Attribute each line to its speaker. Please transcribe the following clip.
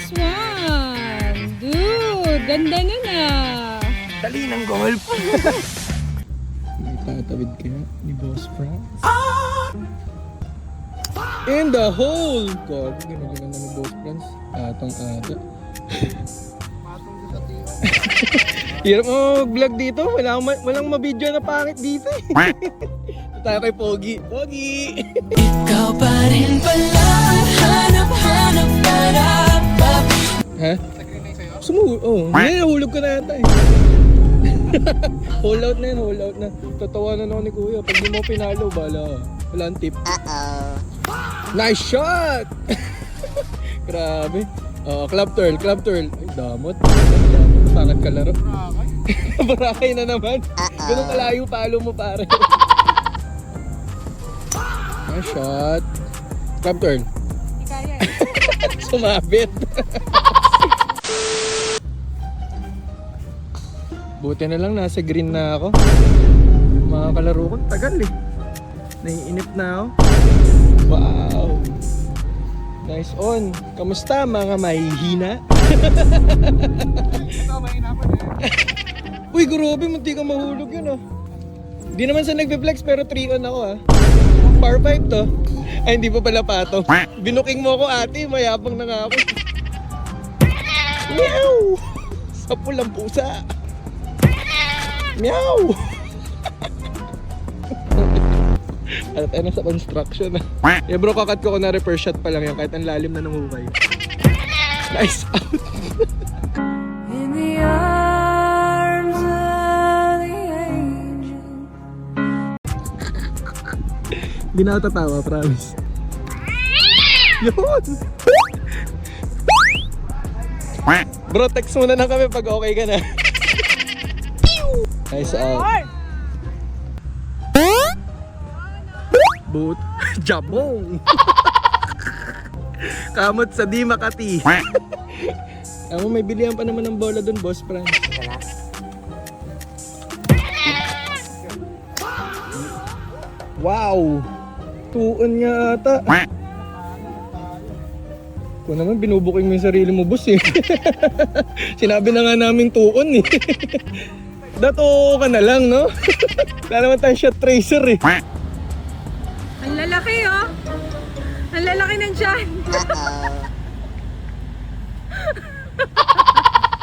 Speaker 1: Nice one! Dude, ganda nun ah.
Speaker 2: Dali ng golf. May tatawid kaya ni Boss Franz. In the hole! Gago, ginalingan na ni Boss Franz. Atong-ata. Hirap mo mag-vlog dito. Walang mabidyo na pangit dito eh. Tayo kay Pogi. Pogi!
Speaker 3: Ikaw pa rin pala, hanap-hanap para.
Speaker 2: Ha? Nahulog ka na yata eh. Hold out na yan, hold out na. Tatawanan ako ni Kuya. Pag di mo pinalo, bala. Wala ang tip. Nice shot! Grabe. Club turn, club turn. Ay, damot. Pangat ka laro. Barakay na naman. Ganun kalayo palo mo pare. Nice shot. Club turn.
Speaker 1: Hindi kaya eh.
Speaker 2: Sumabit. Buti na lang nasa green na ako. Mga kalaro ko, tagal eh. Naiinip na ako. Wow. Nice on. Kamusta mga mahihina?
Speaker 4: Ito, mahinapan eh.
Speaker 2: Uy, grabe, munti ka mahulog yun ah. Di naman sa nagpe-flex pero 3 on ako ah. Par 5 to. Ay, hindi pa pala pato. Binuking mo ako ate, mayabang na nga ako. Meow! Sa pulang pusa. Meow! Ano tayo na sa construction ah. Yeah bro, kakat ko na repair shot pa lang yan kahit ang lalim na ng hukay. Nice out!
Speaker 3: In the arms of the angel.
Speaker 2: Hindi na ako tatawa, promise. Yun! Bro, text muna lang kami pag okay ka na. Nice out. Boot. Jabong! Kamot sa di Makati. Alam mo, may bilihan pa naman ng bola dun, Boss Franz. Wow! Tuon nga ata. Kung naman binubuking mo yung sarili mo, boss eh. Sinabi na nga namin tuon eh. Dato ka na lang, no? Wala naman tayong shot tracer eh.
Speaker 1: Ang lalaki oh. Ang lalaki ng tiyan.